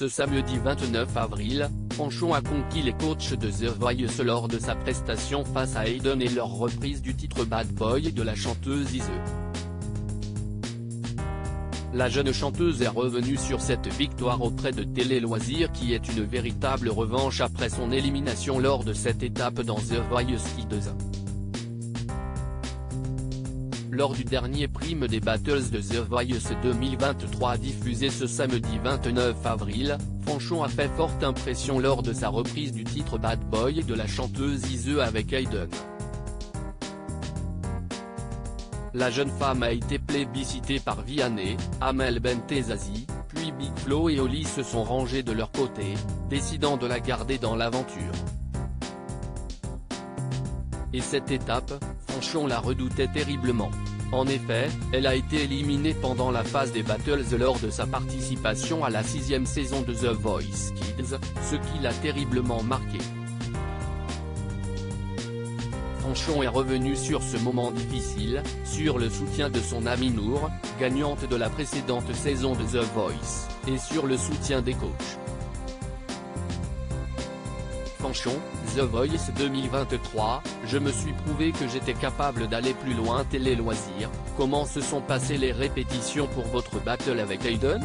Ce samedi 29 avril, Fanchon a conquis les coachs de The Voice lors de sa prestation face à Hayden et leur reprise du titre Bad Boy de la chanteuse Ize. La jeune chanteuse est revenue sur cette victoire auprès de Télé Loisirs qui est une véritable revanche après son élimination lors de cette étape dans The Voice Kids. Lors du dernier prime des Battles de The Voice 2023 diffusé ce samedi 29 avril, Fanchon a fait forte impression lors de sa reprise du titre Bad Boy de la chanteuse Ize avec Hayden. La jeune femme a été plébiscitée par Vianney, Amel Bentezazi, puis Big Flo et Oli se sont rangés de leur côté, décidant de la garder dans l'aventure. Et cette étape, Fanchon la redoutait terriblement. En effet, elle a été éliminée pendant la phase des Battles lors de sa participation à la 6e saison de The Voice Kids, ce qui l'a terriblement marqué. Fanchon est revenu sur ce moment difficile, sur le soutien de son amie Nour, gagnante de la précédente saison de The Voice, et sur le soutien des coachs. Fanchon, The Voice 2023, je me suis prouvé que j'étais capable d'aller plus loin. Télé Loisirs, comment se sont passées les répétitions pour votre battle avec Hayden?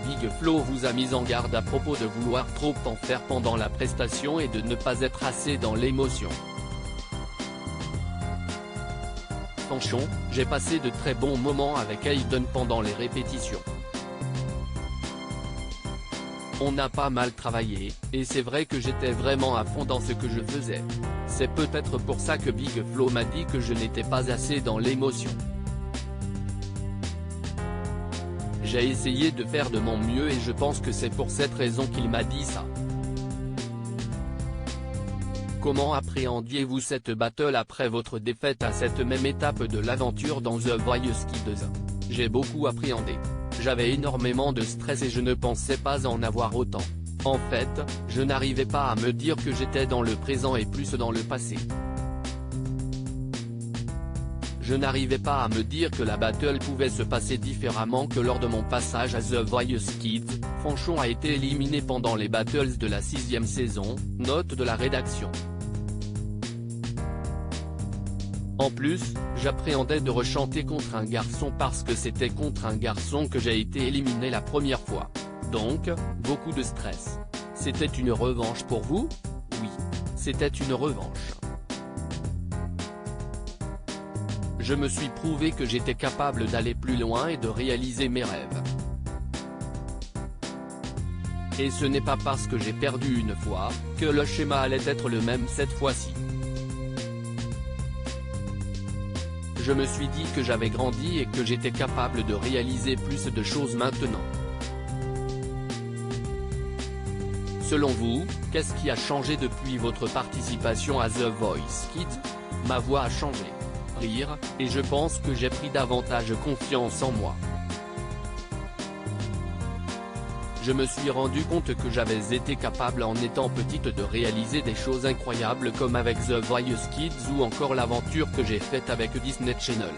Big Flo vous a mis en garde à propos de vouloir trop en faire pendant la prestation et de ne pas être assez dans l'émotion. Fanchon, j'ai passé de très bons moments avec Hayden pendant les répétitions. On a pas mal travaillé, et c'est vrai que j'étais vraiment à fond dans ce que je faisais. C'est peut-être pour ça que Big Flo m'a dit que je n'étais pas assez dans l'émotion. J'ai essayé de faire de mon mieux et je pense que c'est pour cette raison qu'il m'a dit ça. Comment appréhendiez-vous cette battle après votre défaite à cette même étape de l'aventure dans The Voice Kids? J'ai beaucoup appréhendé. J'avais énormément de stress et je ne pensais pas en avoir autant. En fait, je n'arrivais pas à me dire que j'étais dans le présent et plus dans le passé. Je n'arrivais pas à me dire que la battle pouvait se passer différemment que lors de mon passage à The Voice Kids. Fanchon a été éliminé pendant les battles de la 6e saison, note de la rédaction. En plus, j'appréhendais de rechanter contre un garçon parce que c'était contre un garçon que j'ai été éliminé la première fois. Donc, beaucoup de stress. C'était une revanche pour vous? Oui, c'était une revanche. Je me suis prouvé que j'étais capable d'aller plus loin et de réaliser mes rêves. Et ce n'est pas parce que j'ai perdu une fois, que le schéma allait être le même cette fois-ci. Je me suis dit que j'avais grandi et que j'étais capable de réaliser plus de choses maintenant. Selon vous, qu'est-ce qui a changé depuis votre participation à The Voice Kids? Ma voix a changé. Rire, et je pense que j'ai pris davantage confiance en moi. Je me suis rendu compte que j'avais été capable en étant petite de réaliser des choses incroyables comme avec The Voice Kids ou encore l'aventure que j'ai faite avec Disney Channel.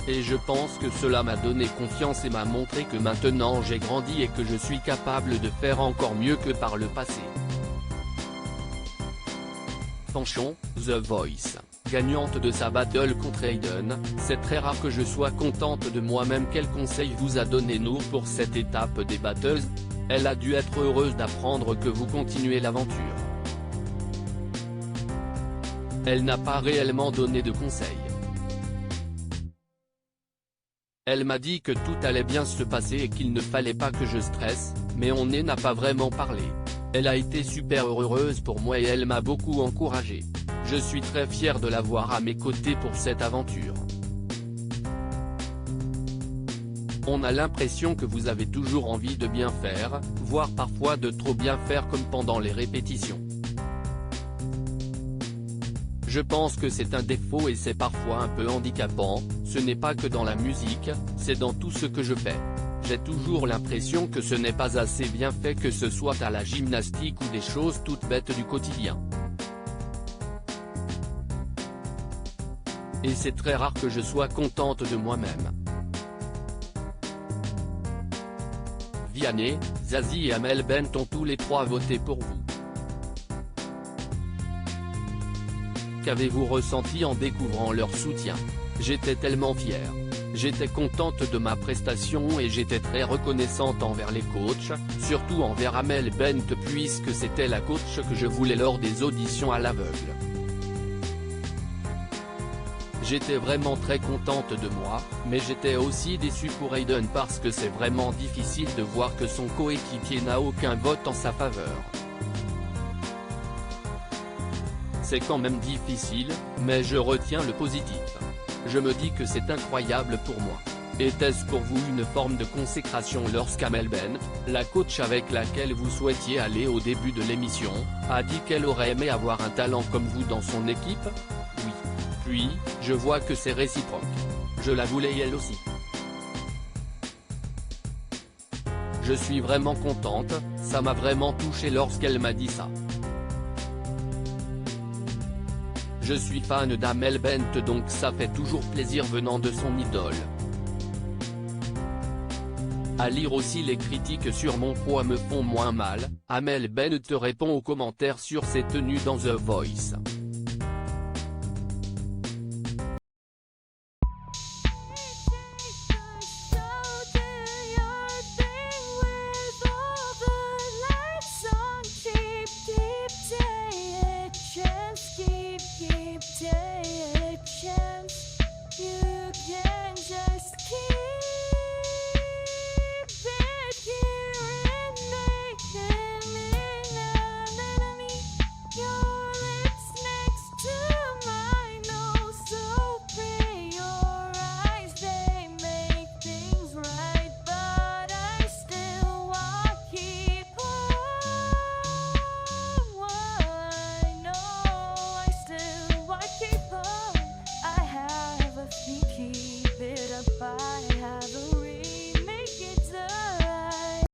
Et je pense que cela m'a donné confiance et m'a montré que maintenant j'ai grandi et que je suis capable de faire encore mieux que par le passé. Fanchon, The Voice, gagnante de sa battle contre Hayden, c'est très rare que je sois contente de moi-même. Quel conseil vous a donné Nour pour cette étape des battles? Elle a dû être heureuse d'apprendre que vous continuez l'aventure. Elle n'a pas réellement donné de conseils. Elle m'a dit que tout allait bien se passer et qu'il ne fallait pas que je stresse, mais on n'a pas vraiment parlé. Elle a été super heureuse pour moi et elle m'a beaucoup encouragé. Je suis très fier de l'avoir à mes côtés pour cette aventure. On a l'impression que vous avez toujours envie de bien faire, voire parfois de trop bien faire comme pendant les répétitions. Je pense que c'est un défaut et c'est parfois un peu handicapant, ce n'est pas que dans la musique, c'est dans tout ce que je fais. J'ai toujours l'impression que ce n'est pas assez bien fait, que ce soit à la gymnastique ou des choses toutes bêtes du quotidien. Et c'est très rare que je sois contente de moi-même. Vianney, Zazie et Amel Bent ont tous les trois voté pour vous. Qu'avez-vous ressenti en découvrant leur soutien? J'étais tellement fière. J'étais contente de ma prestation et j'étais très reconnaissante envers les coachs, surtout envers Amel Bent puisque c'était la coach que je voulais lors des auditions à l'aveugle. J'étais vraiment très contente de moi, mais j'étais aussi déçue pour Hayden parce que c'est vraiment difficile de voir que son coéquipier n'a aucun vote en sa faveur. C'est quand même difficile, mais je retiens le positif. Je me dis que c'est incroyable pour moi. Était-ce pour vous une forme de consécration lorsqu'Amel Bent, la coach avec laquelle vous souhaitiez aller au début de l'émission, a dit qu'elle aurait aimé avoir un talent comme vous dans son équipe? Oui. Puis, je vois que c'est réciproque. Je la voulais elle aussi. Je suis vraiment contente, ça m'a vraiment touché lorsqu'elle m'a dit ça. Je suis fan d'Amel Bent donc ça fait toujours plaisir venant de son idole. À lire aussi les critiques sur mon poids me font moins mal, Amel Bent répond aux commentaires sur ses tenues dans The Voice.